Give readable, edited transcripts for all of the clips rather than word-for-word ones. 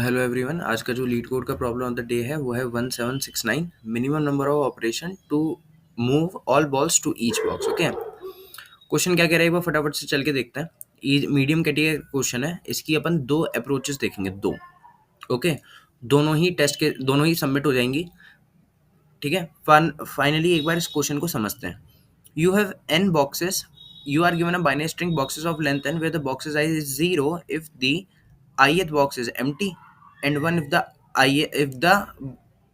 Hello everyone. आज का जो लीड कोड का प्रॉब्लम ऑफ द डे है वो है 1769। Minimum number of operation to move all balls to each box. Okay, question क्या कह रहा है वो फटाफट से चल के देखते हैं। मीडियम कैटेगरी क्वेश्चन है, इसकी अपन दो अप्रोचेस देखेंगे, दो। ओके, दोनों ही सबमिट हो जाएंगी। ठीक है, फाइनली एक बार इस क्वेश्चन को समझते हैं। You have n boxes. You are given a binary string boxes of length n where the box size is 0 if the ith box is empty and 1 if the I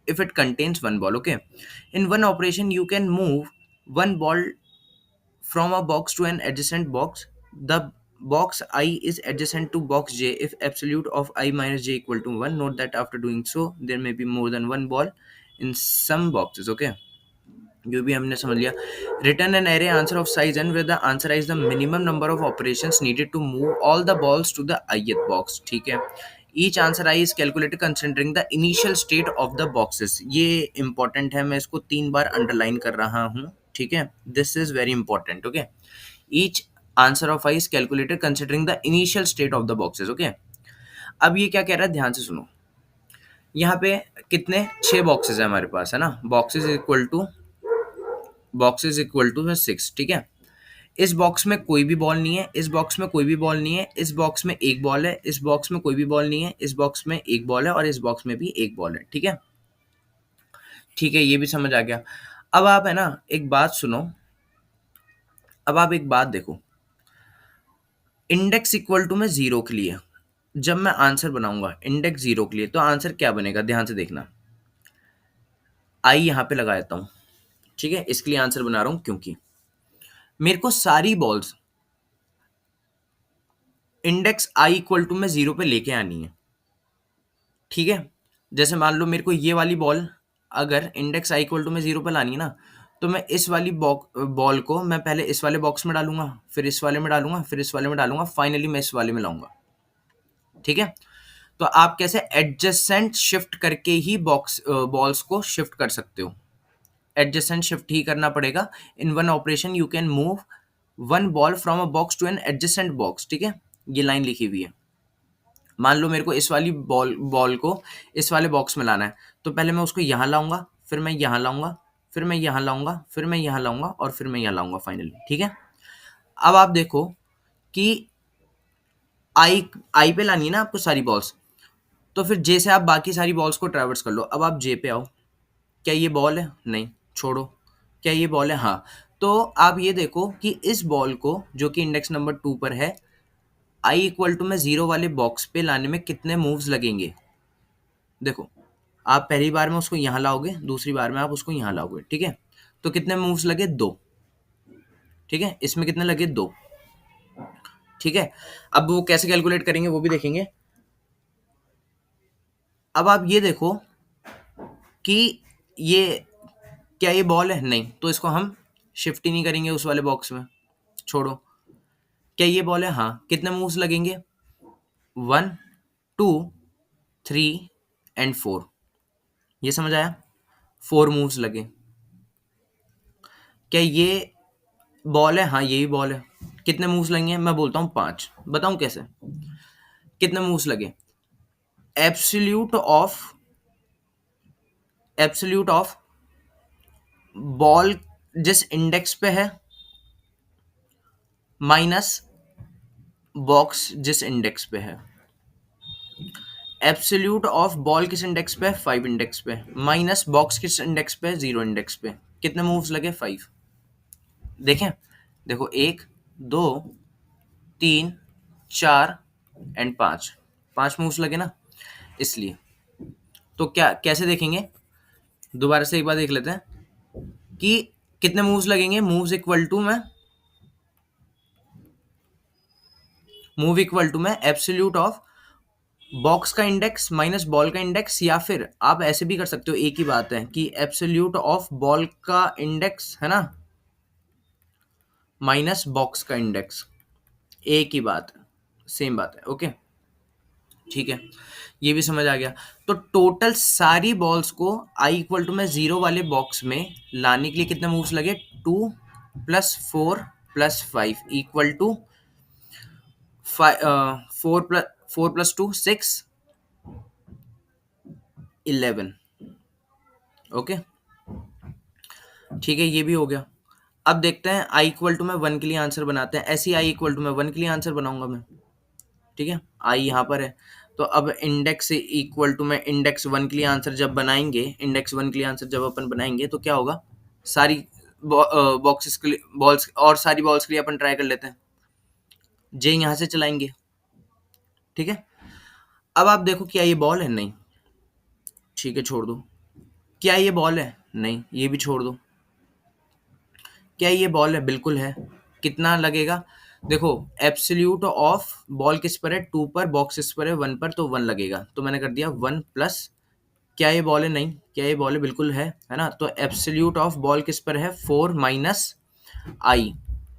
if it contains one ball. Okay, in one operation you can move one ball from a box to an adjacent box. The box I is adjacent to box j if absolute of I minus j equal to 1. Note that after doing so there may be more than one ball in some boxes. Okay, जो भी हमने समझ लिया। Return an array answer of size n with the answer is the minimum number of operations needed to move all the balls to the ith box. ठीक है, each answer I is calculated considering the initial state of the boxes. ये important है, मैं इसको 3 बार underline कर रहा हूँ। ठीक है, this is very important. Okay, each answer of I is calculated considering the initial state of the boxes. Okay, अब ये क्या कह रहा है, ध्यान से सुनो। यहाँ पे कितने 6 बॉक्सेस है हमारे पास, है ना। Boxes equal to 6। ठीक है, इस बॉक्स में कोई भी बॉल नहीं है, इस बॉक्स में कोई भी बॉल नहीं है, इस बॉक्स में एक बॉल है, इस बॉक्स में कोई भी बॉल नहीं है, इस बॉक्स में एक बॉल है और इस बॉक्स में भी एक बॉल है। ठीक है, ठीक है, ये भी समझ आ गया। अब आप है ना एक बात सुनो, अब आप एक बात देखो। इंडेक्स इक्वल टू में 0 के लिए जब मैं आंसर बनाऊंगा इंडेक्स 0 के लिए, तो आंसर क्या बनेगा, ध्यान से देखना। आई यहाँ पे लगा देता हूँ। ठीक है, इसके लिए आंसर बना रहा हूँ क्योंकि मेरे को सारी balls index I equal to में 0 पे लेके आनी है। ठीक है, जैसे मान लो मेरे को ये वाली बॉल अगर इंडेक्स आई इक्वल टू में 0 पे लानी है ना, तो मैं इस वाली बॉल को मैं पहले इस वाले बॉक्स में डालूंगा, फिर इस वाले में डालूंगा, फिर इस वाले में डालूंगा, फाइनली मैं इस वाले में लाऊंगा। ठीक है, तो आप कैसे एडजेसेंट शिफ्ट करके ही बॉल्स को शिफ्ट कर सकते हो। एडजेसेंट शिफ्ट ही करना पड़ेगा। In one operation you can move one ball from a box to an adjacent box. ठीक है, ये लाइन लिखी हुई है। मान लो मेरे को इस वाली बॉल को इस वाले बॉक्स में लाना है, तो पहले मैं उसको यहाँ लाऊंगा, फिर मैं यहाँ लाऊंगा, फिर मैं यहाँ लाऊंगा, फिर मैं यहाँ लाऊंगा और फिर मैं यहाँ लाऊंगा फाइनली। ठीक है, अब आप देखो कि आई आई पे लानी है ना आपको सारी बॉल्स, तो फिर जे से आप बाकी सारी बॉल्स को ट्रैवर्स कर लो। अब आप जे पे आओ, क्या ये बॉल है, नहीं, छोड़ो। क्या ये बॉल है, हाँ। तो आप ये देखो कि इस बॉल को जो कि इंडेक्स नंबर 2 पर है, आई इक्वल टू में 0 वाले बॉक्स पे लाने में कितने मूव्स लगेंगे। देखो, आप पहली बार में उसको यहाँ लाओगे, दूसरी बार में आप उसको यहाँ लाओगे। ठीक है, तो कितने मूव्स लगे, 2। ठीक है, इसमें कितने लगे, 2। ठीक है, अब वो कैसे कैलकुलेट करेंगे वो भी देखेंगे। अब आप ये देखो कि ये क्या ये बॉल है, नहीं, तो इसको हम शिफ्ट ही नहीं करेंगे उस वाले बॉक्स में, छोड़ो। क्या ये बॉल है, हाँ। कितने मूव्स लगेंगे, 1 2 3 एंड 4। ये समझ आया, 4 मूव्स लगे। क्या ये बॉल है, हाँ, यही बॉल है। कितने मूव्स लगेंगे, मैं बोलता हूँ 5। बताऊं कैसे, कितने मूव्स लगे। Absolute of absolute of ball जिस इंडेक्स पे है माइनस बॉक्स जिस इंडेक्स पे है। एब्सोल्यूट ऑफ बॉल किस इंडेक्स पे है, 5 इंडेक्स पे, माइनस बॉक्स किस इंडेक्स पे है, 0 इंडेक्स पे। कितने मूव्स लगे, 5। देखें, देखो, 1 2 3 4 एंड 5, 5 मूव्स लगे ना, इसलिए। तो क्या कैसे देखेंगे, दोबारा से एक बार देख लेते हैं कि कितने मूव्स लगेंगे। मूव इक्वल टू में एब्सोल्यूट ऑफ बॉक्स का इंडेक्स माइनस बॉल का इंडेक्स, या फिर आप ऐसे भी कर सकते हो, एक ही बात है कि एब्सोल्यूट ऑफ बॉल का इंडेक्स है ना माइनस बॉक्स का इंडेक्स, एक ही बात है, सेम बात है। ओके, ठीक है, ये भी समझ आ गया। तो टोटल सारी बॉल्स को आई इक्वल टू में 0 वाले बॉक्स में लाने के लिए कितने मूव्स लगे, 2 plus 4 plus 5 equal to 4 plus 2 6 11। Okay, ठीक है, ये भी हो गया। अब देखते हैं आई इक्वल टू में 1 के लिए आंसर बनाते हैं। ऐसे ही आई इक्वल टू में 1 के लिए आंसर बनाऊंगा मैं। ठीक है, आई यहाँ पर है, तो अब इंडेक्स इक्वल टू में इंडेक्स 1 के लिए आंसर जब बनाएंगे, इंडेक्स 1 के लिए आंसर जब अपन बनाएंगे तो क्या होगा, सारी बॉक्सेस के लिए बॉल्स, और सारी बॉल्स के लिए अपन ट्राई कर लेते हैं। जे यहाँ से चलाएंगे। ठीक है, अब आप देखो क्या ये बॉल है, नहीं, ठीक है छोड़ दो। क्या ये बॉल है, नहीं, ये भी छोड़ दो। क्या ये बॉल है, बिल्कुल है। कितना लगेगा, देखो एब्सोल्यूट ऑफ बॉल किस पर है, 2 पर, बॉक्स किस पर है, 1 पर, तो 1 लगेगा, तो मैंने कर दिया 1 प्लस, क्या ये बॉल है, नहीं, क्या ये बॉल है, बिल्कुल है ना, तो एब्सोल्यूट ऑफ बॉल किस पर है, 4 माइनस आई,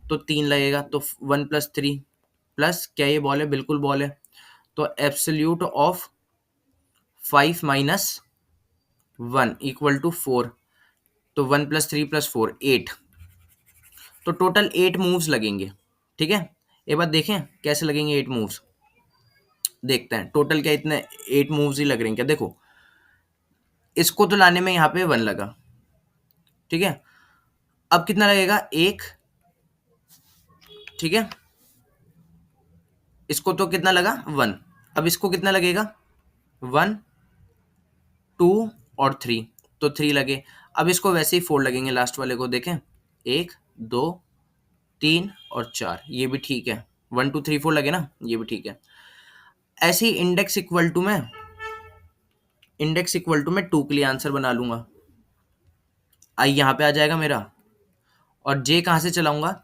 तो 3 लगेगा, तो 1 प्लस 3 प्लस, क्या ये बॉल है, बिल्कुल बॉल है, तो absolute of 5 minus 1 equal to 4, तो 1 प्लस 3 प्लस 4 8, तो टोटल 8 मूव्स लगेंगे। ठीक है, एक बार देखें कैसे लगेंगे 8 मूव्स, देखते हैं टोटल क्या इतने 8 मूव्स ही लग रहे हैं क्या। देखो इसको तो लाने में यहाँ पे 1 लगा, ठीक है, अब कितना लगेगा, 1, ठीक है, इसको तो कितना लगा 1, अब इसको कितना लगेगा 1 2 और 3, तो 3 लगे। अब इसको वैसे ही 4 लगेंगे, लास्ट वाले को देखें, 1 2 3 और 4, ये भी ठीक है, 1 2 3 4 लगे ना, ये भी ठीक है। ऐसे ही इंडेक्स इक्वल टू में 2 के लिए आंसर बना लूंगा। आई यहाँ पे आ जाएगा मेरा, और जे कहाँ से चलाऊंगा,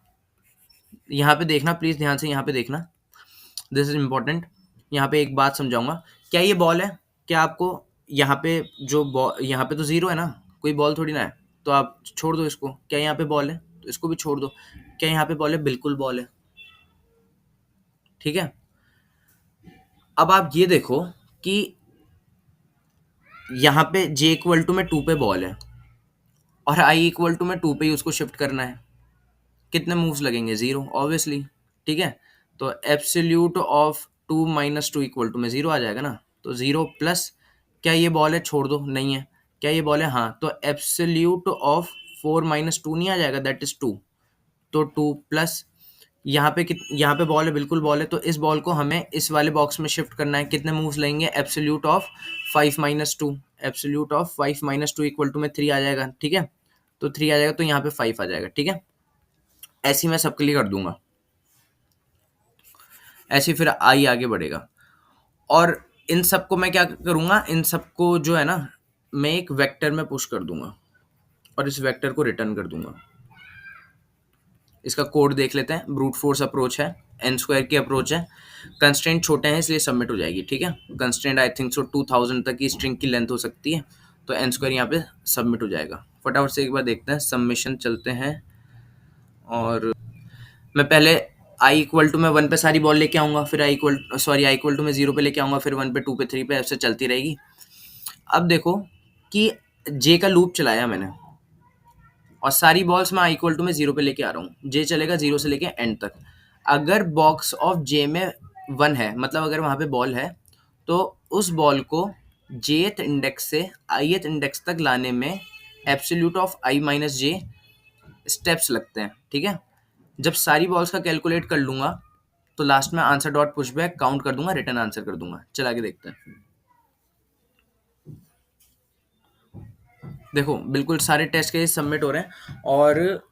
यहाँ पे देखना प्लीज ध्यान से, यहाँ पे देखना, दिस इज इम्पोर्टेंट। यहाँ पे एक बात समझाऊंगा, क्या ये बॉल है, क्या आपको यहाँ पे जो बॉल, यहाँ पे तो जीरो है ना, कोई बॉल थोड़ी ना है, तो आप छोड़ दो इसको। क्या यहाँ पे बॉल है, तो इसको भी छोड़ दो। क्या यहाँ पे बॉल है, बिल्कुल बॉल है। ठीक है, अब आप ये देखो कि यहाँ पे जे इक्वल टू में 2 पे बॉल है, और आई इक्वल टू में 2 पे ही उसको शिफ्ट करना है, कितने मूव्स लगेंगे, 0 ऑब्वियसली। ठीक है, तो absolute of 2 minus 2 equal to में 0 आ जाएगा ना, तो 0 प्लस, क्या ये बॉल है, छोड़ दो, नहीं है, क्या ये बॉल है, हाँ, तो एब्सोल्यूट ऑफ 4 माइनस 2 नहीं आ जाएगा, दैट इज 2, तो 2 प्लस, यहाँ पे बॉल है, बिल्कुल बॉल है, तो इस बॉल को हमें इस वाले बॉक्स में शिफ्ट करना है, कितने मूव्स लगेंगे, absolute of 5 minus 2, absolute of 5 minus 2 equal to में 3 आ जाएगा। ठीक है, तो 3 आ जाएगा, तो यहाँ पे 5 आ जाएगा। ठीक है, ऐसे ही मैं सबके लिए कर दूंगा, ऐसे फिर आई आगे बढ़ेगा। और इन सबको मैं क्या करूंगा, इन सबको जो है ना, मैं एक वेक्टर में पुश कर दूंगा, और इस वेक्टर को रिटर्न कर दूंगा। इसका कोड देख लेते हैं, ब्रूट फोर्स अप्रोच है, एन स्क्वायर की अप्रोच है, कंस्ट्रेंट छोटे हैं इसलिए सबमिट हो जाएगी। ठीक है, कंस्ट्रेंट आई थिंक सो 2000 तक की स्ट्रिंग की लेंथ हो सकती है, तो एन स्क्वायर यहाँ पे सबमिट हो जाएगा। फटाफट से एक बार देखते हैं, सबमिशन चलते हैं, और मैं पहले आई इक्वल टू में 1 पे सारी बॉल लेके आऊंगा, फिर आई इक्वल टू में 0 पे लेके आऊंगा, फिर 1 पे 2 पे 3 पे, ऐसे चलती रहेगी। अब देखो कि जे का लूप चलाया मैंने, और सारी बॉल्स मैं आई इक्वल टू में 0 पे लेके आ रहा हूँ, जे चलेगा 0 से लेके एंड तक। अगर बॉक्स ऑफ जे में 1 है, मतलब अगर वहाँ पे बॉल है, तो उस बॉल को जेथ इंडेक्स से आईएथ इंडेक्स तक लाने में absolute of i minus J steps लगते हैं। ठीक है, जब सारी बॉल्स का कैलकुलेट कर लूंगा, तो लास्ट में आंसर डॉट पुशबैक काउंट कर दूंगा, रिटर्न आंसर कर दूंगा। चला के देखते हैं। देखो बिल्कुल सारे टेस्ट केस सबमिट हो रहे हैं, और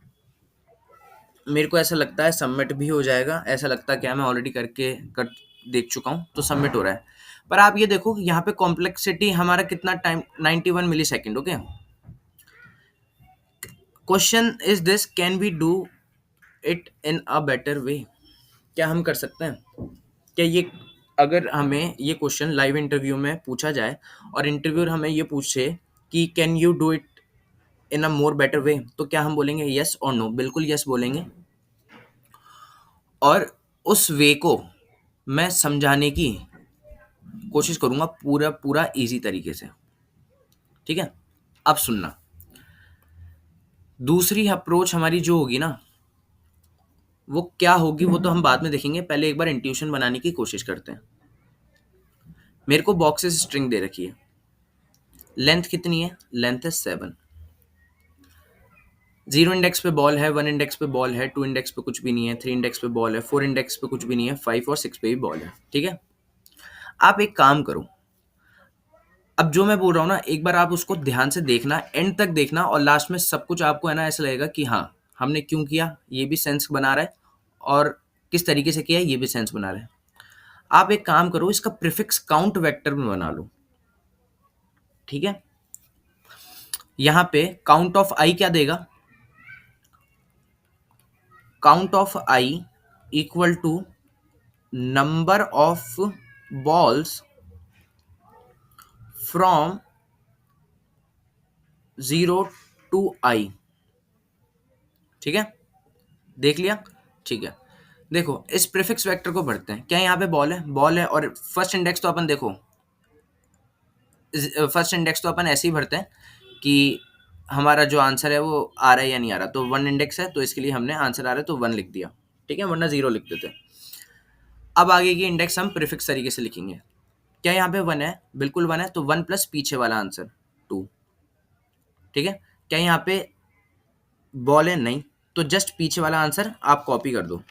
मेरे को ऐसा लगता है सबमिट भी हो जाएगा, ऐसा लगता है, क्या मैं ऑलरेडी कर देख चुका हूँ, तो सबमिट हो रहा है। पर आप ये देखो यहाँ पे कॉम्प्लेक्सिटी हमारा कितना time, 91 millisecond. Okay, question is this, can we do it in a better way, क्या हम कर सकते हैं, क्या ये, अगर हमें ये क्वेश्चन लाइव इंटरव्यू में पूछा जाए, और इंटरव्यूअर हमें ये पूछे कि can you do it in a more better way, तो क्या हम बोलेंगे यस और नो, बिल्कुल यस बोलेंगे, और उस वे को मैं समझाने की कोशिश करूंगा पूरा पूरा इजी तरीके से। ठीक है, अब सुनना, दूसरी अप्रोच हमारी जो होगी ना, वो क्या होगी वो तो हम बाद में देखेंगे, पहले एक बार इंट्यूशन बनाने की कोशिश करते हैं। मेरे को बॉक्सेस स्ट्रिंग दे रखी है, लेंथ कितनी है? लेंथ है 7। 0 इंडेक्स पे बॉल है, 1 इंडेक्स पे बॉल है, 2 इंडेक्स पे कुछ भी नहीं है, 3 इंडेक्स पे बॉल है, 4 इंडेक्स पे कुछ भी नहीं है, 5 और 6 पे भी बॉल है। ठीक है, आप एक काम करो, अब जो मैं बोल रहा हूँ ना, एक बार आप उसको ध्यान से देखना, एंड तक देखना, और लास्ट में सब कुछ आपको है ना ऐसा लगेगा कि हाँ हमने क्यों किया, ये भी सेंस बना रहा है, और किस तरीके से किया है ये भी सेंस बना रहा है। आप एक काम करो, इसका प्रीफिक्स काउंट वेक्टर में बना लो। ठीक है, यहां पे काउंट ऑफ आई क्या देगा? Count of i equal to number of balls from 0 to i. ठीक है, देख लिया? ठीक है, देखो इस प्रीफिक्स वेक्टर को भरते हैं। क्या यहाँ पे बॉल है? बॉल है, और फर्स्ट इंडेक्स तो अपन देखो, फर्स्ट इंडेक्स तो अपन ऐसे ही भरते हैं कि हमारा जो आंसर है वो आ रहा है या नहीं आ रहा। तो 1 इंडेक्स है तो इसके लिए हमने आंसर आ रहा है तो 1 लिख दिया। ठीक है, वरना 0 लिख देते। अब आगे की इंडेक्स हम प्रीफिक्स तरीके से लिखेंगे। क्या यहाँ पे 1 है? बिल्कुल 1 है, तो 1 प्लस पीछे वाला आंसर 2। ठीक है, क्या यहाँ पे बॉल है? नहीं, तो जस्ट पीछे वाला आंसर आप कॉपी कर दो।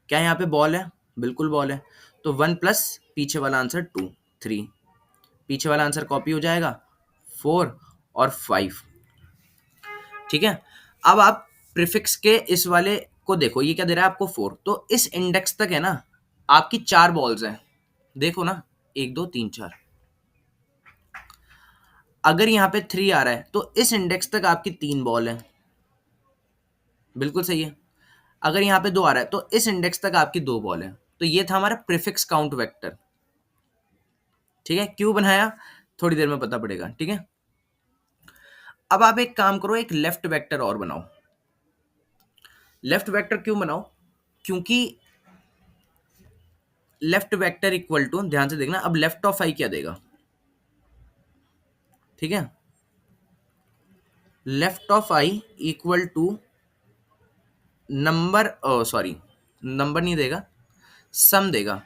क्या यहाँ पे बॉल है? बिल्कुल बॉल है, तो 1 प्लस पीछे वाला आंसर 2, 3। पीछे वाला आंसर कॉपी हो जाएगा 4 और 5। ठीक है, अब आप प्रीफिक्स के इस वाले को देखो, ये क्या दे रहा है आपको? 4। तो इस इंडेक्स तक है ना आपकी 4 बॉल्स हैं। देखो ना, 1 2 3 4। अगर यहाँ पे 3 आ रहा है तो इस इंडेक्स तक आपकी 3 बॉल है। बिल्कुल सही है। अगर यहाँ पे 2 आ रहा है तो इस इंडेक्स तक आपकी 2 बॉल है। तो ये था हमारा प्रीफिक्स काउंट वेक्टर। ठीक है, क्यों बनाया थोड़ी देर में पता पड़ेगा। ठीक है, अब आप एक काम करो, एक लेफ्ट वेक्टर और बनाओ। लेफ्ट वेक्टर क्यों बनाओ? क्योंकि लेफ्ट वेक्टर इक्वल टू, ध्यान से देखना, अब लेफ्ट ऑफ आई क्या देगा? ठीक है, left of i equal to number, sorry number नहीं देगा, सम देगा।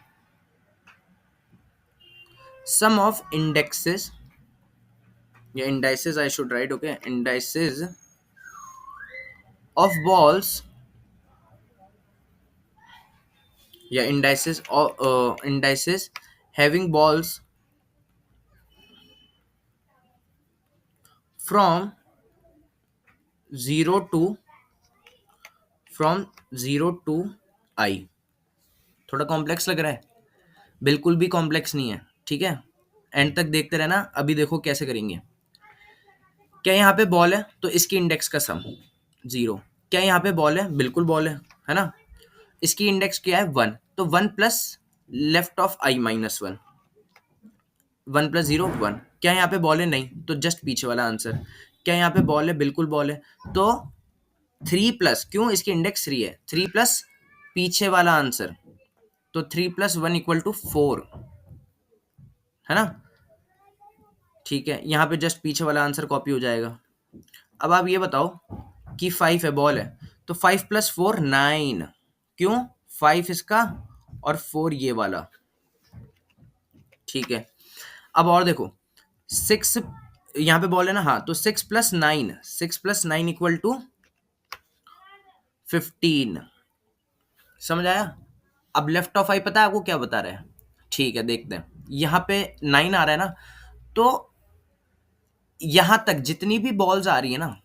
सम ऑफ इंडेक्सेस या indices I should write, okay, indices of balls या indices having balls from 0 to from 0 to i. थोड़ा कॉम्प्लेक्स लग रहा है? बिल्कुल भी कॉम्प्लेक्स नहीं है। ठीक है, एंड तक देखते रहना। अभी देखो कैसे करेंगे। क्या यहाँ पे बॉल है? तो इसकी इंडेक्स का सम 0। क्या यहाँ पे बॉल है? बिल्कुल बॉल है ना? इसकी इंडेक्स क्या है? 1। तो 1 plus left of i minus 1, 1 plus 0 1। क्या यहाँ पे बॉल है? नहीं, तो जस्ट पीछे वाला आंसर। क्या यहाँ पे बॉल है? बिल्कुल बॉल है, तो 3 प्लस, क्यों? इसकी इंडेक्स 3 है, 3 प्लस पीछे वाला आंसर, तो 3 प्लस 1 इक्वल टू 4, है ना? ठीक है, यहाँ पे जस्ट पीछे वाला आंसर कॉपी हो जाएगा। अब आप ये बताओ कि 5 है, बॉल है, तो 5 प्लस 4 9। क्यों? 5 इसका और 4 ये वाला। ठीक है, अब और देखो, 6 यहाँ पे बॉल है ना, हाँ, तो 6 प्लस 9, 6 प्लस 9 इक्वल टू 15। समझ आया? अब लेफ्ट ऑफ आई पता है आपको क्या बता रहा है? ठीक है, देखते हैं। यहाँ पे 9 आ रहा है ना, तो यहां तक जितनी भी बॉल्स आ रही है ना,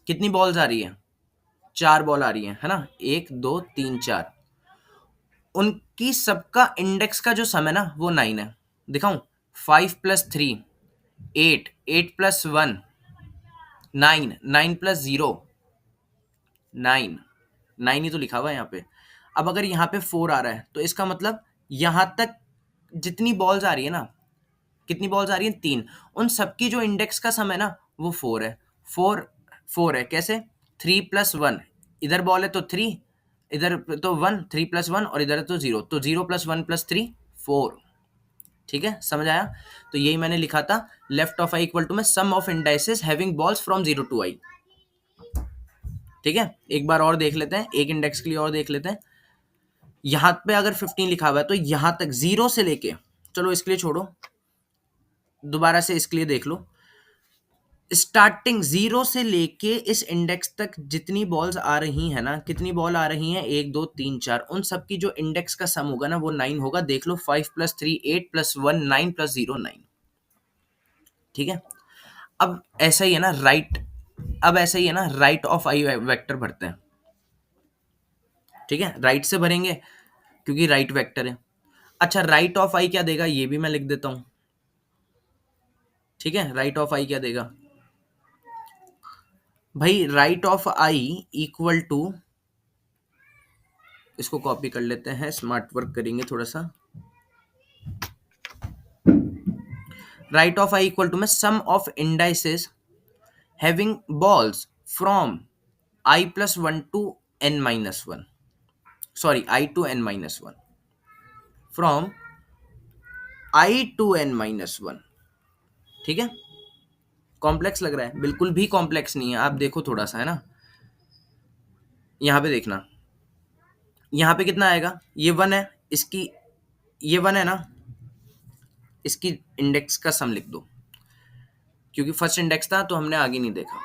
कितनी बॉल्स आ रही है? 4 बॉल आ रही है ना? 1 2 3 4। उनकी सबका इंडेक्स का जो सम है ना वो 9 है। दिखाऊं? 5 प्लस 3 8, 8 प्लस 1 9, 9 प्लस 0 9, 9 ही तो लिखा हुआ है यहाँ पे। अब अगर यहाँ पे 4 आ रहा है तो इसका मतलब यहाँ तक जितनी बॉल्स आ रही है ना, कितनी बॉल्स आ रही है? 3। उन सबकी जो इंडेक्स का सम है ना वो 4 है। 4 4 है, कैसे? 3 प्लस 1, इधर बॉल है तो 3, इधर तो 1, 3 प्लस 1, और इधर है तो 0, तो 0 प्लस 1 प्लस 3 4। ठीक है, समझ आया? तो यही मैंने लिखा था, left of i equal to में sum of indices having balls from 0 to i. ठीक है, एक बार और देख लेते हैं, एक इंडेक्स के लिए और देख लेते हैं। यहां पे अगर 15 लिखा हुआ है तो यहां तक 0 से लेके, चलो इसके लिए छोड़ो, दोबारा से इसके लिए देख लो, स्टार्टिंग जीरो से लेके इस इंडेक्स तक जितनी बॉल्स आ रही हैं ना, कितनी बॉल आ रही हैं, 1 2 3 4, उन सब की जो इंडेक्स का सम होगा ना वो 9 होगा। देख लो, 5 + 3 8 + 1 9 + 0 9। ठीक है। अब ऐसा ही है ना राइट, अब ऐसा ही है ना राइट ऑफ आई वेक्टर भरते हैं। ठीक है, राइट से भरेंगे क्योंकि राइट वेक्टर है। अच्छा, राइट ऑफ आई क्या देगा ये भी मैं लिख देता हूं। ठीक है, राइट ऑफ आई क्या देगा भाई, right of i equal to, इसको कॉपी कर लेते हैं, स्मार्ट वर्क करेंगे थोड़ा सा। Right of i equal to में sum of indices having balls from i+1 to n-1, sorry i to n-1, from i to n-1। ठीक है, कॉम्प्लेक्स लग रहा है? बिल्कुल भी कॉम्प्लेक्स नहीं है। आप देखो थोड़ा सा, है ना, यहां पे देखना, यहां पे कितना आएगा, ये 1 है, इसकी, ये 1 है ना, इसकी इंडेक्स का सम लिख दो, क्योंकि फर्स्ट इंडेक्स था तो हमने आगे नहीं देखा।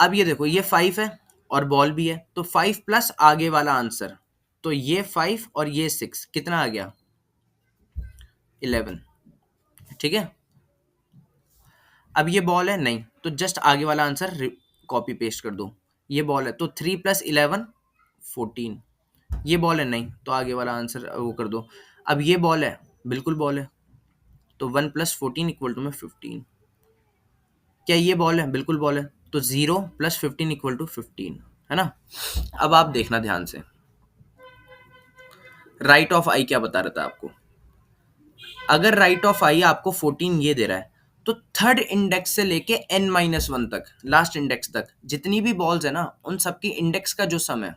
अब ये देखो, ये 5 है और बॉल भी है, तो 5 प्लस आगे वाला आंसर, तो ये 5 और ये 6 कितना आ गया, 11। ठीक है, अब ये बॉल है नहीं, तो जस्ट आगे वाला आंसर कॉपी पेस्ट कर दो। ये बॉल है तो 3 + 11 14। ये बॉल है नहीं, तो आगे वाला आंसर वो कर दो। अब ये बॉल है, बिल्कुल बॉल है, तो 1 + 14 इक्वल टू में 15। क्या ये बॉल है? बिल्कुल बॉल है, तो 0 + 15 इक्वल टू 15, है ना। अब आप देखना ध्यान से, राइट ऑफ आई क्या बता रहा था आपको। अगर राइट ऑफ आई आपको 14 ये दे रहा है, तो थर्ड इंडेक्स से लेके n-1 तक, लास्ट इंडेक्स तक जितनी भी बॉल्स है ना, उन सबकी इंडेक्स का जो सम है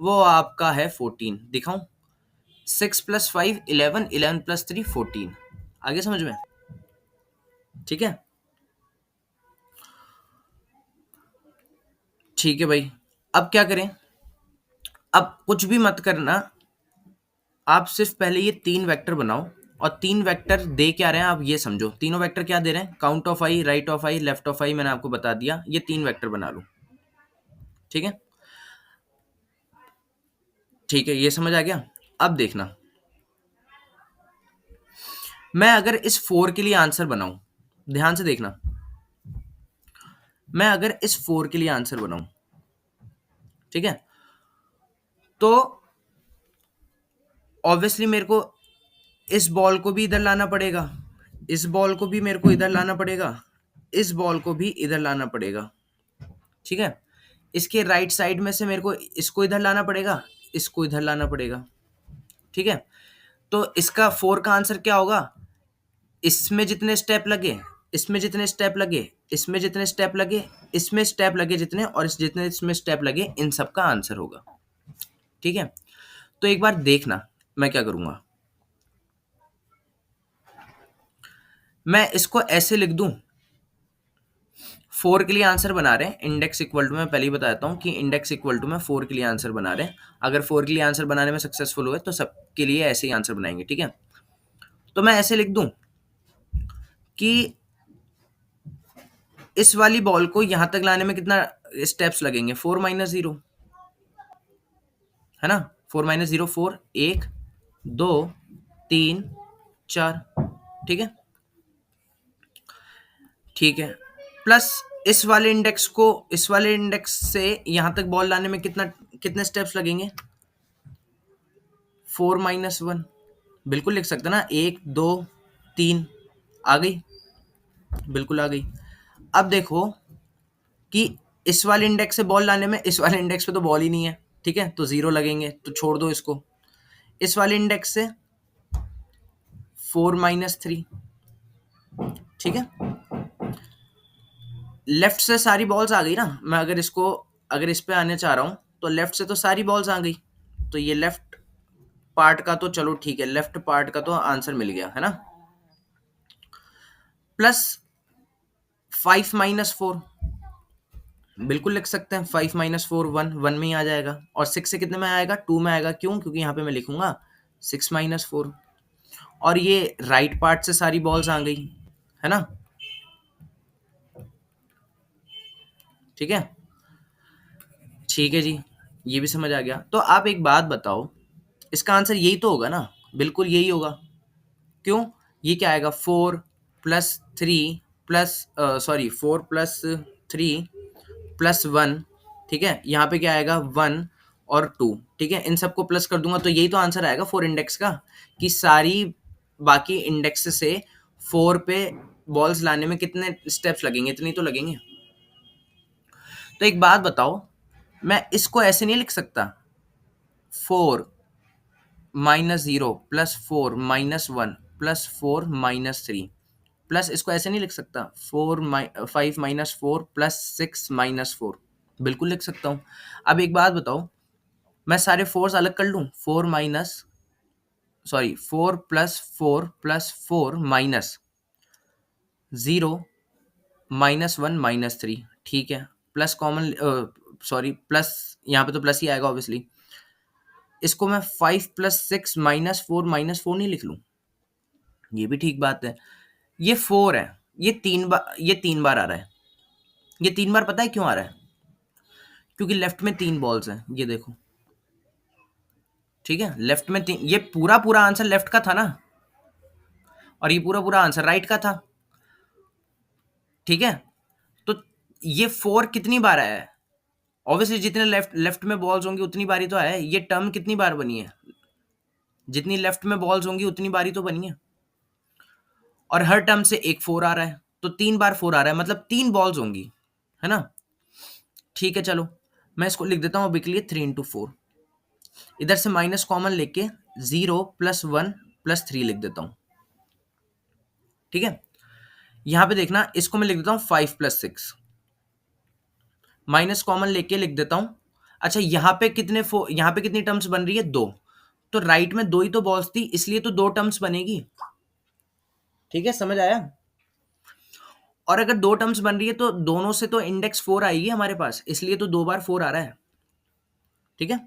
वो आपका है 14। दिखाऊं, 6 + 5 11, 11 + 3 14। आगे समझ में? ठीक है, ठीक है भाई। अब क्या करें, अब कुछ भी मत करना, आप सिर्फ पहले ये 3 वेक्टर बनाओ, और 3 वेक्टर दे क्या रहे हैं आप ये समझो। तीनों वेक्टर क्या दे रहे हैं, count of i, right of i, left of i, मैंने आपको बता दिया। ये 3 वेक्टर बना लो। ठीक है, ठीक है, ये समझ आ गया। अब देखना, मैं अगर इस 4 के लिए आंसर बनाऊं, ध्यान से देखना, मैं अगर इस 4 के लिए आंसर बनाऊं, ठीक है, तो ऑब्वियसली मेरे को इस बॉल को भी इधर लाना पड़ेगा, इस बॉल को भी मेरे को इधर लाना पड़ेगा, इस बॉल को भी इधर लाना पड़ेगा। ठीक है, इसके राइट साइड में से मेरे को इसको इधर लाना पड़ेगा, इसको इधर लाना पड़ेगा। ठीक है, तो इसका 4 का आंसर क्या होगा, इसमें जितने स्टेप लगे, इसमें जितने स्टेप लगे, इसमें जितने स्टेप लगे, इसमें स्टेप लगे जितने, और इस जितने इसमें स्टेप लगे, इन सब का आंसर होगा। ठीक है, तो एक बार देखना मैं क्या करूंगा, मैं इसको ऐसे लिख दूं, 4 के लिए आंसर बना रहे हैं, इंडेक्स इक्वल टू, मैं पहले ही बता देता हूं कि इंडेक्स इक्वल टू में 4 के लिए आंसर बना रहे हैं। अगर 4 के लिए आंसर बनाने में सक्सेसफुल हुए तो सबके लिए ऐसे ही आंसर बनाएंगे। ठीक है, तो मैं ऐसे लिख दूं कि इस वाली बॉल को यहां तक लाने में कितना स्टेप्स लगेंगे, 4 - 0, है ना, 4 - 0 4, 1 2 3 4। ठीक है, ठीक है, प्लस इस वाले इंडेक्स को, इस वाले इंडेक्स से यहां तक बॉल लाने में कितना, कितने स्टेप्स लगेंगे, 4 - 1। बिल्कुल लिख सकते ना, 1 2 3। आ गई, बिल्कुल आ गई। अब देखो कि इस वाले इंडेक्स से बॉल लाने में, इस वाले इंडेक्स पे तो बॉल ही नहीं है, ठीक है, तो 0 लगेंगे, तो छोड़ दो इसको। इस वाले इंडेक्स से 4 - 3। ठीक है, लेफ्ट से सारी बॉल्स आ गई ना, मैं अगर इसको, अगर इस पे आने चाह रहा हूं तो लेफ्ट से तो सारी बॉल्स आ गई, तो ये लेफ्ट पार्ट का तो चलो ठीक है, लेफ्ट पार्ट का तो आंसर मिल गया, है ना। प्लस 5 - 4, बिल्कुल लिख सकते हैं, 5 - 4 1, 1 में ही आ जाएगा, और 6 से कितने में आएगा, 2 में आएगा। क्यों? क्योंकि यहाँ पे मैं लिखूंगा 6 - 4। और ये राइट पार्ट से सारी बॉल्स आ गई, है ना? ठीक है, ठीक है जी, ये भी समझ आ गया। तो आप एक बात बताओ, इसका आंसर यही तो होगा ना? बिल्कुल यही होगा। क्यों? ये क्या आएगा, 4 + 3 प्लस, सॉरी 4 + 3 + 1, ठीक है, यहाँ पे क्या आएगा 1 और 2, ठीक है, इन सबको प्लस कर दूंगा तो यही तो आंसर आएगा 4 इंडेक्स का, कि सारी बाकी इंडेक्स से 4 पे बॉल्स लाने में कितने स्टेप्स लगेंगे, इतने ही तो लगेंगे। तो एक बात बताओ, मैं इसको ऐसे नहीं लिख सकता, 4 - 0 + 4 - 1 + 4 - 3, प्लस इसको ऐसे नहीं लिख सकता, 5 - 4 + 6 - 4? बिल्कुल लिख सकता हूँ। अब एक बात बताओ, मैं सारे फोर्स अलग कर लूँ, 4 - 4 + 4 - 0 - 1 - 3, ठीक है, प्लस कॉमन, सॉरी प्लस, यहाँ पे तो प्लस ही आएगा ऑब्वियसली। इसको मैं 5 + 6 - 4 - 4 नहीं लिख लूँ? ये भी ठीक बात है। ये 4 है, ये 3 बार आ रहा है। ये 3 बार पता है क्यों आ रहा है? क्योंकि लेफ्ट में 3 बॉल्स हैं, ये देखो, ठीक है, लेफ्ट में 3, ये पूरा पूरा आंसर लेफ्ट का था ना, और ये पूरा पूरा आंसर राइट का था, ठीक है। तो ये 4 कितनी बार आया है? ऑब्वियसली जितने लेफ्ट लेफ्ट में बॉल्स होंगी उतनी बारी तो आया है। ये टर्म कितनी बार बनी है? जितनी लेफ्ट में बॉल्स होंगी उतनी बारी तो बनी है, और हर टर्म से एक 4 आ रहा है, तो 3 बार 4 आ रहा है, मतलब 3 बॉल्स होंगी, है ना? ठीक है, चलो मैं इसको लिख देता हूँ अभी के लिए 3 × 4। इधर से माइनस कॉमन लेके 0 + 1 + 3 लिख देता हूँ, ठीक है। यहां पे देखना, इसको मैं लिख देता हूँ 5 + 6, माइनस कॉमन लेके लिख देता हूं। अच्छा, यहाँ पे कितनी टर्म्स बन रही है, 2, तो राइट में 2 ही तो बॉल्स थी, इसलिए तो 2 टर्म्स बनेगी, ठीक है, समझ आया? और अगर 2 टर्म्स बन रही है तो दोनों से तो इंडेक्स 4 आएगी हमारे पास, इसलिए तो 2 बार 4 आ रहा है, ठीक है,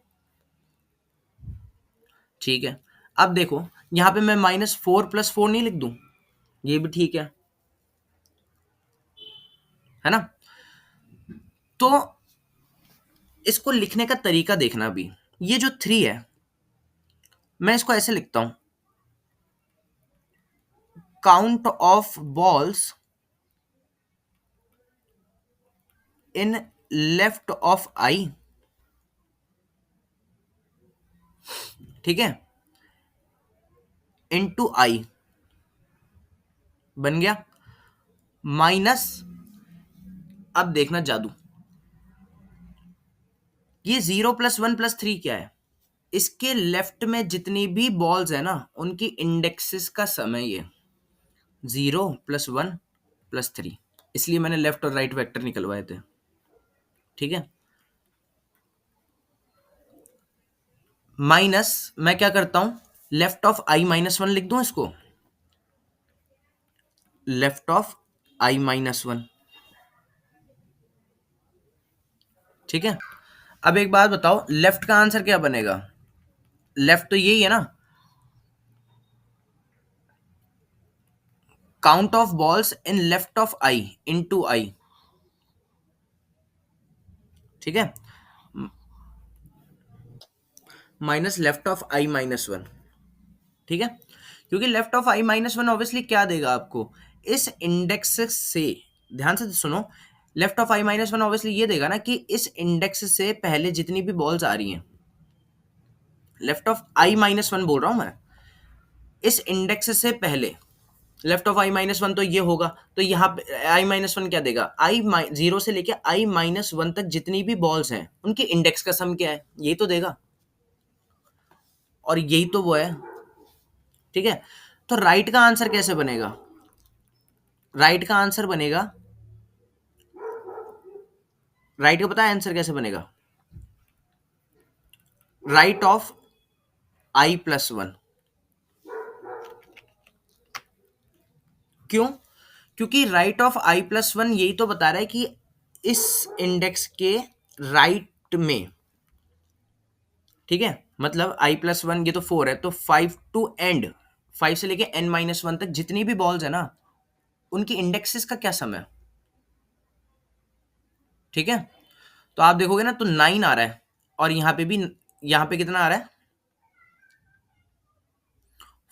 ठीक है। अब देखो, यहां पे मैं -4 + 4 नहीं लिख दूं? ये भी ठीक है ना? तो इसको लिखने का तरीका देखना भी, ये जो 3 है, मैं इसको ऐसे लिखता हूं, count of balls in left of i, ठीक है, इनटू आई, बन गया, माइनस, अब देखना जादू, ये 0 + 1 + 3 क्या है? इसके लेफ्ट में जितनी भी बॉल्स है ना, उनकी इंडेक्सेस का समय ये 0 + 1 + 3, इसलिए मैंने लेफ्ट और राइट वेक्टर निकलवाए थे, ठीक है। माइनस, मैं क्या करता हूं, लेफ्ट ऑफ i - 1 लिख दूं इसको, लेफ्ट ऑफ i - 1, ठीक है। अब एक बात बताओ, लेफ्ट का आंसर क्या बनेगा? लेफ्ट तो यही है ना, count of balls in left of I into I, ठीक है, माइनस लेफ्ट ऑफ i - 1, ठीक है। क्योंकि लेफ्ट ऑफ i - 1 ऑब्वियसली क्या देगा आपको, इस इंडेक्स से, ध्यान से सुनो, लेफ्ट ऑफ i - 1 ऑब्वियसली ये देगा ना कि इस इंडेक्स से पहले जितनी भी बॉल्स आ रही हैं, लेफ्ट ऑफ i - 1 बोल रहा हूं मैं, इस इंडेक्स से पहले, लेफ्ट ऑफ i - 1 तो ये होगा, तो यहाँ पे i - 1 क्या देगा, i 0 से लेके i - 1 तक जितनी भी बॉल्स हैं उनके इंडेक्स का सम क्या है, यही तो देगा, और यही तो वो है, ठीक है। तो राइट का आंसर कैसे बनेगा? राइट का आंसर बनेगा, राइट का पता है आंसर कैसे बनेगा, राइट ऑफ i + 1, क्यों? क्योंकि राइट ऑफ i + 1 यही तो बता रहा है कि इस इंडेक्स के राइट में, ठीक है, मतलब i + 1, ये तो 4 है, तो 5 टू एंड, 5 से लेके n-1 तक जितनी भी बॉल्स है ना, उनकी इंडेक्सेस का क्या सम है? ठीक है, तो आप देखोगे ना तो 9 आ रहा है, और यहां पे भी, यहां पे कितना आ रहा है?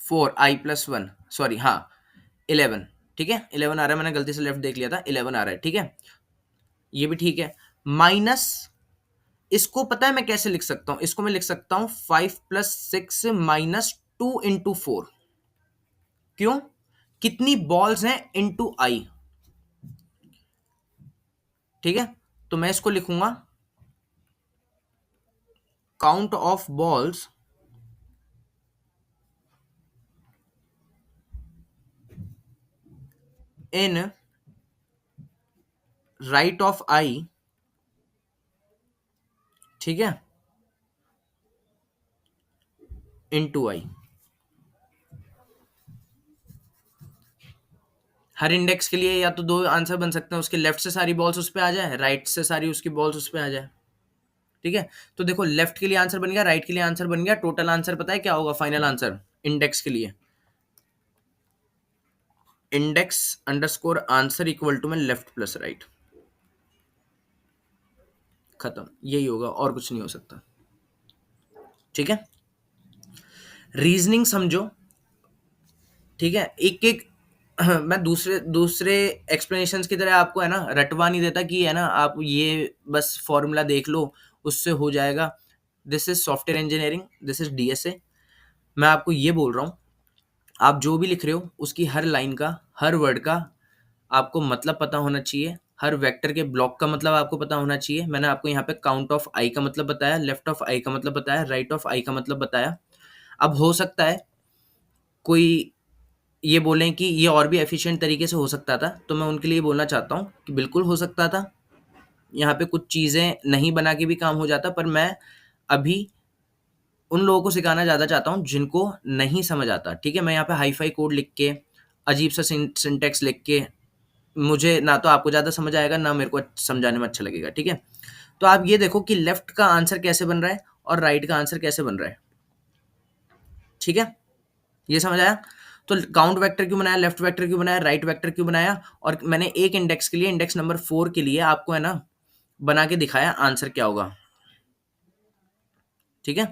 4i+1, सॉरी, हाँ, 11। ठीक है, 11 आ रहा है, मैंने गलती से लेफ्ट देख लिया था, 11 आ रहा है। ठीक है, ये भी ठीक है। माइनस, इसको पता है मैं कैसे लिख सकता हूं? इसको मैं लिख सकता हूं 5+6 - 2 × 4। क्यों? कितनी बॉल्स हैं इंटू आई। ठीक है, तो मैं इसको लिखूंगा count of balls in right of i. ठीक है, इंटू आई। हर इंडेक्स के लिए या तो दो आंसर बन सकते हैं, उसके लेफ्ट से सारी बॉल्स उस पे आ जाए, राइट से सारी उसकी बॉल्स उस पे आ जाए। ठीक है, तो देखो लेफ्ट के लिए आंसर बन गया, राइट के लिए आंसर बन गया, टोटल आंसर पता है क्या होगा? फाइनल आंसर इंडेक्स के लिए, index underscore answer equal to में लेफ्ट प्लस राइट। खत्म, यही होगा, और कुछ नहीं हो सकता। ठीक है, रीजनिंग समझो। ठीक है, एक एक मैं दूसरे दूसरे एक्सप्लेनेशंस की तरह आपको है ना रटवा नहीं देता कि है ना आप ये बस फॉर्मूला देख लो उससे हो जाएगा। This is software engineering, this is DSA. मैं आपको ये बोल रहा हूँ, आप जो भी लिख रहे हो उसकी हर लाइन का, हर वर्ड का आपको मतलब पता होना चाहिए, हर वेक्टर के ब्लॉक का मतलब आपको पता होना चाहिए। मैंने आपको यहाँ पे काउंट ऑफ आई का मतलब बताया, लेफ्ट ऑफ आई का मतलब बताया, राइट ऑफ आई का मतलब बताया। अब हो सकता है कोई ये बोलें कि ये और भी एफिशिएंट तरीके से हो सकता था, तो मैं उनके लिए बोलना चाहता हूँ कि बिल्कुल हो सकता था। यहाँ पे कुछ चीज़ें नहीं बना के भी काम हो जाता, पर मैं अभी उन लोगों को सिखाना ज़्यादा चाहता हूँ जिनको नहीं समझ आता। ठीक है, मैं यहाँ पे हाई-फाई कोड लिख के, अजीब सा सिंटैक्स लिख के, मुझे ना तो आपको ज़्यादा समझ आएगा, ना मेरे को समझाने में अच्छा लगेगा। ठीक है, तो आप ये देखो कि लेफ्ट का आंसर कैसे बन रहा है और राइट का आंसर कैसे बन रहा है। ठीक है, ये समझ आया? तो काउंट वेक्टर क्यों बनाया, लेफ्ट वेक्टर क्यों बनाया, राइट वेक्टर क्यों बनाया, और मैंने एक इंडेक्स के लिए, इंडेक्स नंबर 4 के लिए आपको है ना बना के दिखाया आंसर क्या होगा। ठीक है,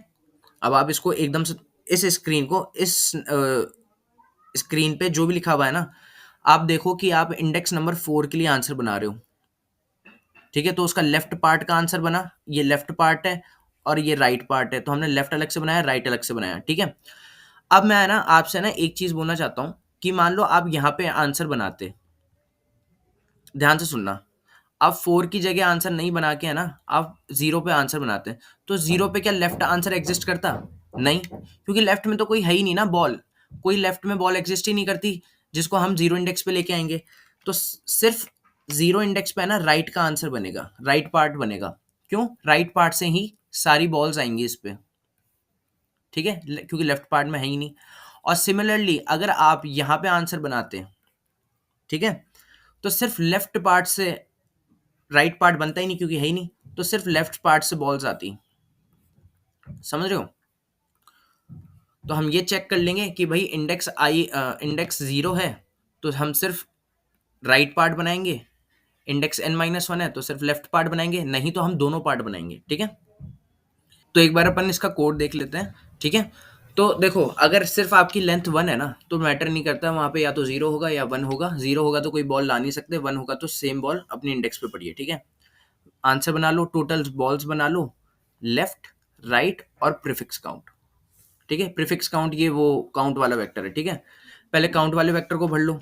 अब आप इसको एकदम से इस स्क्रीन को, इस स्क्रीन पे जो भी लिखा हुआ है ना, आप देखो कि आप इंडेक्स नंबर 4 के लिए आंसर बना रहे हो। ठीक है, तो उसका लेफ्ट पार्ट का आंसर बना, ये लेफ्ट पार्ट है और ये राइट पार्ट है, तो हमने लेफ्ट अलग से बनाया, राइट अलग से बनाया। ठीक है, अब मैं है ना आपसे ना एक चीज बोलना चाहता हूं कि मान लो आप यहाँ पे आंसर बनाते, ध्यान से सुनना, आप 4 की जगह आंसर नहीं बना के है ना आप 0 पे आंसर बनाते हैं, तो 0 पे क्या लेफ्ट आंसर एग्जिस्ट करता? नहीं, क्योंकि लेफ्ट में तो कोई है ही नहीं ना बॉल, कोई लेफ्ट में बॉल एग्जिस्ट ही नहीं करती जिसको हम 0 इंडेक्स पे लेके आएंगे। तो सिर्फ 0 इंडेक्स पे है ना राइट का आंसर बनेगा, राइट पार्ट बनेगा। क्यों? राइट पार्ट से ही सारी बॉल्स आएंगी इस पे। ठीक है, क्योंकि लेफ्ट पार्ट में है ही नहीं। और सिमिलरली अगर आप यहाँ पे आंसर बनाते हैं, ठीक है, तो सिर्फ लेफ्ट पार्ट से राइट पार्ट बनता ही नहीं क्योंकि है ही नहीं, तो सिर्फ लेफ्ट पार्ट से बॉल्स आती। समझ रहे हो? तो हम ये चेक कर लेंगे कि भाई इंडेक्स 0 है तो हम सिर्फ राइट पार्ट बनाएंगे, इंडेक्स n-1 है तो सिर्फ लेफ्ट पार्ट बनाएंगे, नहीं तो हम दोनों पार्ट बनाएंगे। ठीक है, तो एक बार अपन इसका कोड देख लेते हैं। ठीक है, तो देखो अगर सिर्फ आपकी लेंथ 1 है ना तो मैटर नहीं करता, वहां पे या तो 0 होगा या 1 होगा। 0 होगा तो कोई बॉल ला नहीं सकते, 1 होगा तो सेम बॉल अपने इंडेक्स पे पड़ी है। ठीक है, आंसर बना लो, टोटल बॉल्स बना लो, लेफ्ट, राइट और प्रीफिक्स काउंट। ठीक है, प्रीफिक्स काउंट ये वो काउंट वाला वेक्टर है। ठीक है, पहले काउंट वाले वेक्टर को भर लो।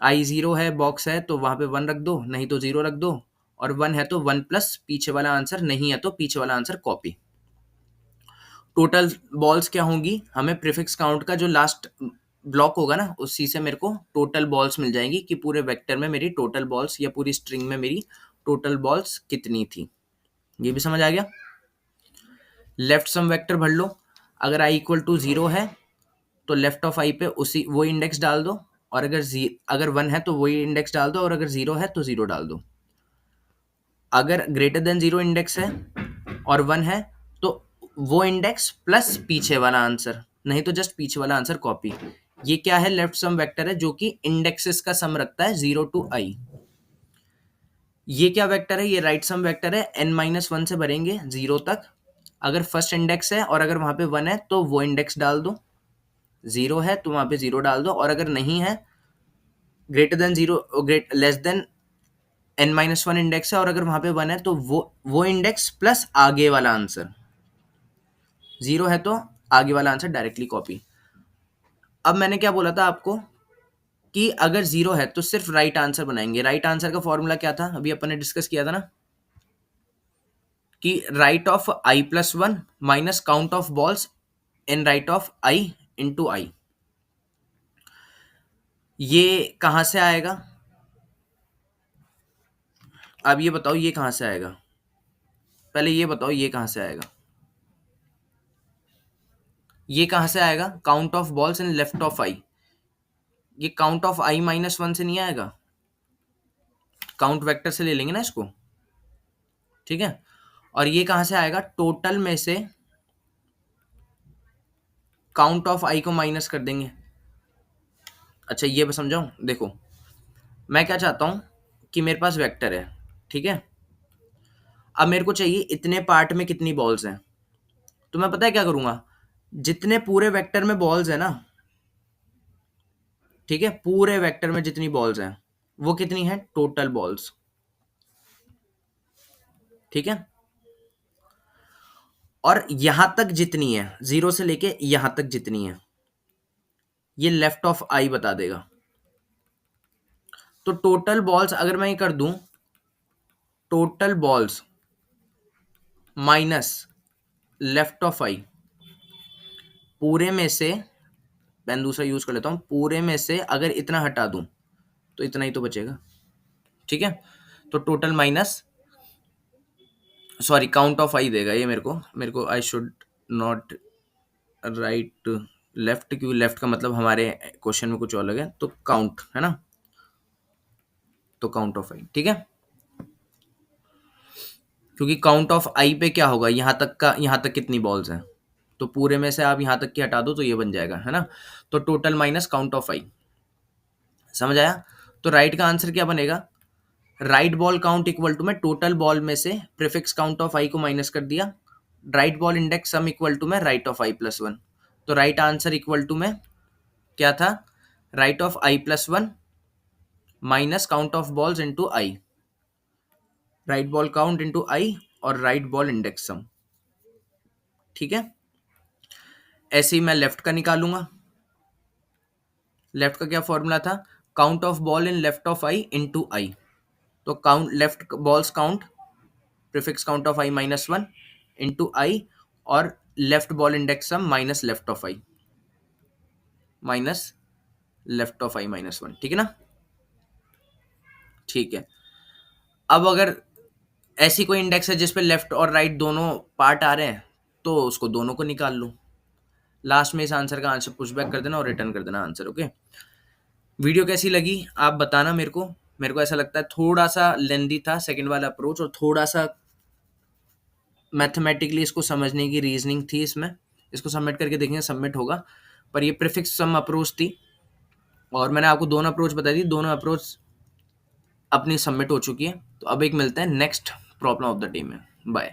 आई 0 है, बॉक्स है तो वहां पे 1 रख दो, नहीं तो 0 रख दो, और 1 है तो 1 प्लस पीछे वाला आंसर, नहीं है तो पीछे वाला आंसर कॉपी। टोटल बॉल्स क्या होंगी, हमें प्रीफिक्स काउंट का जो लास्ट ब्लॉक होगा ना उसी से मेरे को टोटल बॉल्स मिल जाएंगी कि पूरे वेक्टर में मेरी टोटल बॉल्स या पूरी स्ट्रिंग में मेरी टोटल बॉल्स कितनी थी। ये भी समझ आ गया? लेफ्ट सम वेक्टर भर लो, अगर आई इक्वल टू 0 है तो लेफ्ट ऑफ आई पे उसी वो इंडेक्स डाल दो, और अगर 1 है तो वही इंडेक्स डाल दो, और अगर 0 है तो 0 डाल दो। अगर ग्रेटर देन 0 इंडेक्स है और 1 है तो वो इंडेक्स प्लस पीछे वाला आंसर, नहीं तो जस्ट पीछे वाला आंसर कॉपी। ये क्या है? लेफ्ट सम वेक्टर है जो कि इंडेक्सेस का सम रखता है 0 to i। ये क्या वेक्टर है? ये राइट सम वेक्टर है, n-1 से भरेंगे 0 तक। अगर फर्स्ट इंडेक्स है और अगर वहां पे 1 है तो वो इंडेक्स डाल दो, 0 है तो वहां पे 0 डाल दो, और अगर नहीं है, greater than 0, great less than n-1 index है और अगर वहां पे 1 है तो वो इंडेक्स प्लस आगे वाला आंसर। 0 है तो आगे वाला आंसर डायरेक्टली कॉपी। अब मैंने क्या बोला था आपको कि अगर 0 है तो सिर्फ राइट आंसर बनाएंगे। राइट आंसर का फॉर्मूला क्या था? अभी अपन ने डिस्कस किया था ना कि right of i+1 minus count of balls in right of i into i. ये कहां से आएगा? अब ये बताओ ये कहां से आएगा? पहले ये बताओ ये कहां से आएगा? ये कहां से आएगा? Count of balls in left of i. ये काउंट ऑफ i-1 से नहीं आएगा, काउंट वेक्टर से ले लेंगे ना इसको, ठीक है। और ये कहां से आएगा? टोटल में से काउंट ऑफ आई को माइनस कर देंगे। अच्छा ये मैं समझाऊं, देखो मैं क्या चाहता हूं कि मेरे पास वेक्टर है, ठीक है। अब मेरे को चाहिए इतने पार्ट में कितनी बॉल्स हैं, तो मैं पता है क्या करूंगा? जितने पूरे वेक्टर में बॉल्स है ना, ठीक है, पूरे वेक्टर में जितनी बॉल्स हैं वो कितनी है? टोटल बॉल्स, ठीक है। और यहां तक जितनी है, 0 से लेके यहां तक जितनी है, ये लेफ्ट ऑफ आई बता देगा। तो टोटल बॉल्स अगर मैं ये कर दूं, total balls minus left of i, पूरे में से मैं दूसरा यूज कर लेता हूं, पूरे में से अगर इतना हटा दूं तो इतना ही तो बचेगा, ठीक है। तो total minus, sorry count of i देगा ये मेरे को I should not write left, क्योंकि लेफ्ट का मतलब हमारे क्वेश्चन में कुछ अलग है, तो काउंट है ना, तो काउंट ऑफ आई, ठीक है। क्योंकि काउंट ऑफ आई पे क्या होगा? यहां तक कितनी बॉल्स हैं, तो पूरे में से आप यहां तक की हटा दो तो ये बन जाएगा, है ना। तो total minus count of I, समझ आया? तो राइट का आंसर क्या बनेगा? Right ball count equal to में टोटल बॉल में से प्रीफिक्स काउंट ऑफ आई को माइनस कर दिया, right ball index sum equal to में राइट ऑफ i+1। तो राइट आंसर इक्वल टू में क्या था? Right of i+1 minus count of balls into i, right ball count into i और right ball index सम, ठीक है। ऐसे ही मैं लेफ्ट का निकालूंगा। लेफ्ट का क्या फॉर्मूला था? Count of ball in left of i into i. तो count left balls count prefix count of i-1 into i और left ball index sum minus left of i, minus left of i-1, ठीक है ना। ठीक है। अब अगर ऐसी कोई इंडेक्स है जिसपे लेफ्ट और राइट दोनों पार्ट आ रहे हैं तो उसको दोनों को निकाल लो। लास्ट में इस आंसर का आंसर पुशबैक कर देना और रिटर्न कर देना आंसर, ओके। वीडियो कैसी लगी आप बताना मेरे को ऐसा लगता है थोड़ा सा लेंदी था सेकंड वाला अप्रोच, और थोड़ा सा मैथमेटिकली इसको समझने की रीजनिंग थी इसमें। इसको सबमिट करके देखेंगे, सबमिट होगा। पर ये प्रीफिक्स सम अप्रोच थी और मैंने आपको दोनों अप्रोच बताई थी, दोनों अप्रोच अपनी सबमिट हो चुकी है। तो अब एक मिलते हैं next problem of the day में। बाय।